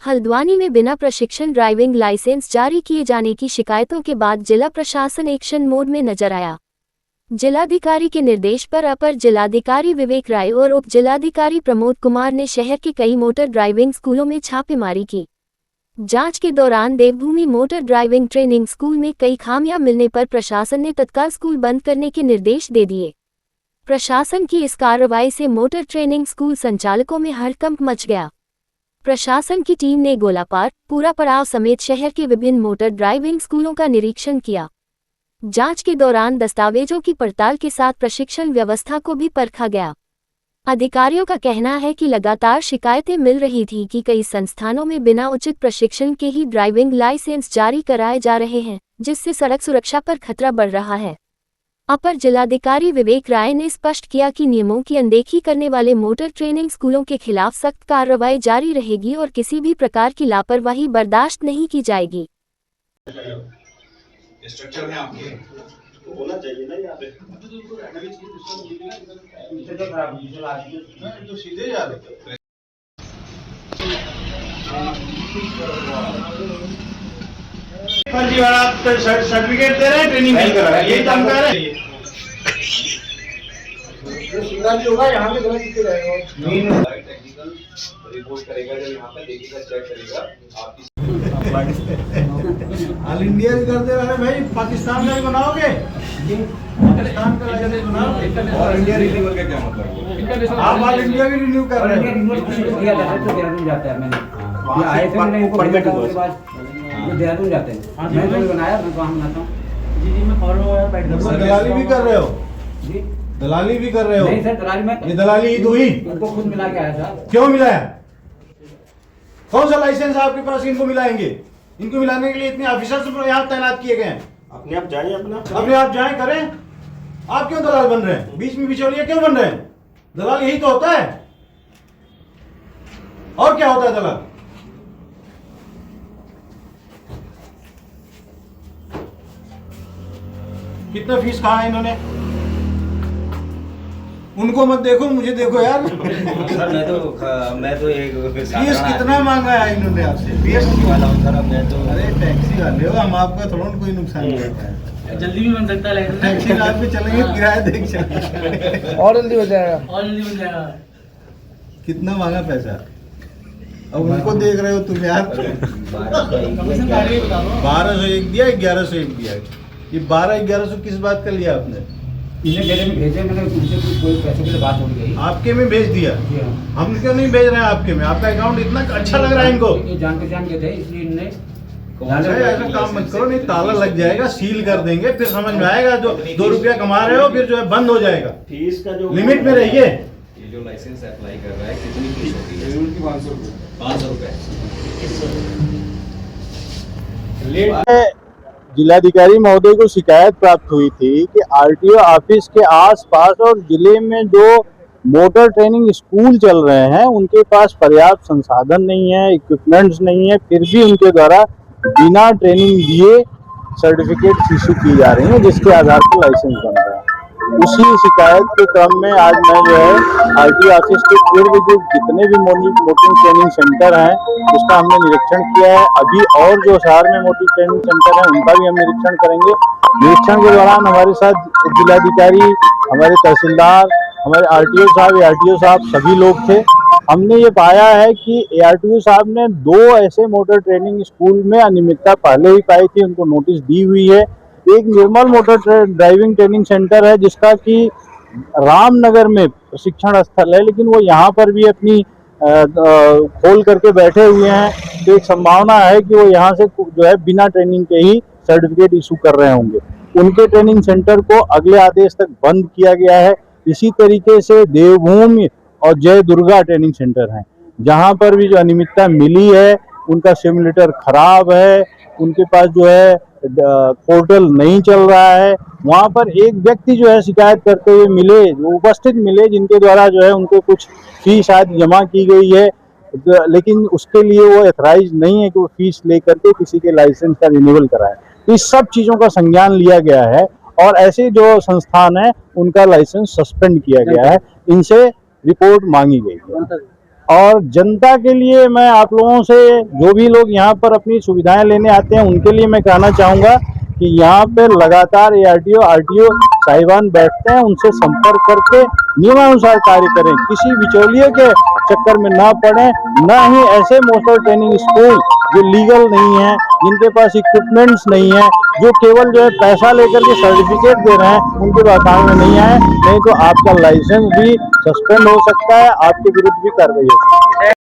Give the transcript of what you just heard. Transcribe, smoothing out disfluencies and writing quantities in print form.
हल्द्वानी में बिना प्रशिक्षण ड्राइविंग लाइसेंस जारी किए जाने की शिकायतों के बाद जिला प्रशासन एक्शन मोड में नजर आया। जिलाधिकारी के निर्देश पर अपर जिलाधिकारी विवेक राय और उप जिलाधिकारी प्रमोद कुमार ने शहर के कई मोटर ड्राइविंग स्कूलों में छापेमारी की। जांच के दौरान देवभूमि मोटर ड्राइविंग ट्रेनिंग स्कूल में कई खामियां मिलने पर प्रशासन ने तत्काल स्कूल बंद करने के निर्देश दे दिए। प्रशासन की इस कार्रवाई से मोटर ट्रेनिंग स्कूल संचालकों में हड़कंप मच गया। प्रशासन की टीम ने गोलापार, पूरा पड़ाव समेत शहर के विभिन्न मोटर ड्राइविंग स्कूलों का निरीक्षण किया। जांच के दौरान दस्तावेजों की पड़ताल के साथ प्रशिक्षण व्यवस्था को भी परखा गया। अधिकारियों का कहना है कि लगातार शिकायतें मिल रही थी कि कई संस्थानों में बिना उचित प्रशिक्षण के ही ड्राइविंग लाइसेंस जारी कराए जा रहे हैं, जिससे सड़क सुरक्षा पर खतरा बढ़ रहा है। अपर जिलाधिकारी विवेक राय ने स्पष्ट किया कि नियमों की अनदेखी करने वाले मोटर ट्रेनिंग स्कूलों के खिलाफ सख्त कार्रवाई जारी रहेगी और किसी भी प्रकार की लापरवाही बर्दाश्त नहीं की जाएगी। स्ट्रक्चर में आपके तो होना चाहिए ना यहाँ पे तो सीधे जा रहे फर्जीवाड़ा सर्टिफिकेट दे रहे हैं, ट्रेनिंग नहीं कर रहा है, यही काम कर रहे हैं। जो शिकायत होगा यहाँ पे गलत सीधे रहेगा, नहीं टेक्निकल रिपोर्ट करेगा, जब यहाँ पे देखिएगा, चेक करेगा आपकी ऑल इंडिया भी करते रहे भाई, पाकिस्तान का भी बनाओगे, पाकिस्तान का लाइसेंस बनाओगे। ऑल इंडिया रिन्यूअल का क्या मतलब? आप ऑल इंडिया भी रिन्यू कर रहे हो। देहरादून जाता है, मैंने आए थे, मैंने इनको परमिट के बाद देहरादून जाते हैं, मैं तो बनाया, मैं कहाँ बनाता हूँ। जी मैं फॉलो दलाली भी कर रहे हो जी? दलाली भी कर रहे हो? नहीं सर, दलाली में ये दलाली ही तो हुई। उनको खुद मिला के आया सर। क्यों मिलाया? कौन सा लाइसेंस आपके पास इनको मिलाएंगे? इनको मिलाने के लिए इतने ऑफिसर्स यहाँ तैनात किए गए हैं। अपने आप जाए, अपने आप जाए करें। आप क्यों दलाल बन रहे हैं? बीच में बिचौलिया क्यों बन रहे हैं? दलाल यही तो होता है, और क्या होता है दलाल? कितना फीस कहा है इन्होंने? उनको मत देखो, मुझे देखो यार। सर मैं तो एक फीस कितना मांगा है इन्होंने आपसे? फीस वाला हूं सर, मैं तो अरे टैक्सी वाले हो, हम आपका थोड़ा कोई नुकसान नहीं होता है। जल्दी भी बन सकता है, टैक्सी रात में चलेंगे, किराया देख चलेंगे और जल्दी हो जाएगा, और जल्दी बन जाएगा। कितना मांगा पैसा? अब उनको देख रहे हो तुम यार। 1201 दिया, 1101 दिया। ये 1200-1100 किस बात का लिया आपने? इन्हें मेरे में भेजे, मैंने उनसे कोई पैसे के लिए बात हो गई, आपके में भेज दिया। हम क्यों नहीं भेज रहे हैं आपके में? आपका अकाउंट इतना अच्छा लग रहा है इनको। जान पहचान के थे, इसलिए इन्होंने ऐसा काम मत करो, नहीं ताला लग जाएगा, सील कर देंगे, फिर समझ में आएगा। जो 2 रुपया कमा रहे हो, फिर जो है बंद हो जाएगा। फीस का जो लिमिट में रहिए। ये जो लाइसेंस अप्लाई कर रहा है, कितनी फीस होती है? उनकी 500 रुपए। जिलाधिकारी महोदय को शिकायत प्राप्त हुई थी कि आरटीओ ऑफिस के आसपास और जिले में जो मोटर ट्रेनिंग स्कूल चल रहे हैं, उनके पास पर्याप्त संसाधन नहीं है, इक्विपमेंट्स नहीं है, फिर भी उनके द्वारा बिना ट्रेनिंग दिए सर्टिफिकेट इशू की जा रही है, जिसके आधार पर लाइसेंस बन रहा है। उसी शिकायत के क्रम में आज मैं जो है आरटीओ ऑफिस के पूर्व जो जितने भी मोटर ट्रेनिंग सेंटर हैं, उसका हमने निरीक्षण किया है। अभी और जो शहर में मोटर ट्रेनिंग सेंटर हैं, उनका भी हम निरीक्षण करेंगे। निरीक्षण के दौरान हमारे साथ जिलाधिकारी, हमारे तहसीलदार, हमारे आरटीओ साहब, एआरटीओ साहब सभी लोग थे। हमने ये पाया है कि एआरटीओ साहब ने 2 ऐसे मोटर ट्रेनिंग स्कूल में अनियमितता पहले ही पाई थी, उनको नोटिस दी हुई है। एक निर्मल मोटर ड्राइविंग ट्रेनिंग सेंटर है, जिसका कि रामनगर में प्रशिक्षण स्थल है, लेकिन वो यहाँ पर भी अपनी खोल करके बैठे हुए हैं। तो एक संभावना है कि वो यहाँ से जो है बिना ट्रेनिंग के ही सर्टिफिकेट इशू कर रहे होंगे। उनके ट्रेनिंग सेंटर को अगले आदेश तक बंद किया गया है। इसी तरीके से देवभूमि और जय दुर्गा ट्रेनिंग सेंटर हैं, जहाँ पर भी जो अनियमितता मिली है, उनका सिमुलेटर खराब है, उनके पास जो है पोर्टल नहीं चल रहा है। वहाँ पर एक व्यक्ति जो है शिकायत करते हुए मिले, उपस्थित मिले, जिनके द्वारा जो है उनको कुछ फीस शायद जमा की गई है, लेकिन उसके लिए वो एथराइज नहीं है कि वो फीस लेकर के किसी के लाइसेंस का रिन्यूअल कराए। तो इस सब चीज़ों का संज्ञान लिया गया है और ऐसे जो संस्थान है उनका लाइसेंस सस्पेंड किया गया है। इनसे रिपोर्ट मांगी गई है। और जनता के लिए मैं आप लोगों से, जो भी लोग यहाँ पर अपनी सुविधाएं लेने आते हैं, उनके लिए मैं कहना चाहूँगा कि यहाँ पे लगातार ARTO RTO साहिबान बैठते हैं, उनसे संपर्क करके नियमानुसार कार्य करें, किसी बिचौलिए के चक्कर में ना पड़े, ना ही ऐसे मोटर ट्रेनिंग स्कूल जो लीगल नहीं है, जिनके पास इक्विपमेंट्स नहीं है, जो केवल जो है पैसा लेकर के सर्टिफिकेट दे रहे हैं, उनके अकाउंट में नहीं आए, नहीं तो आपका लाइसेंस भी सस्पेंड हो सकता है, आपके विरुद्ध भी कार्रवाई हो सकती है।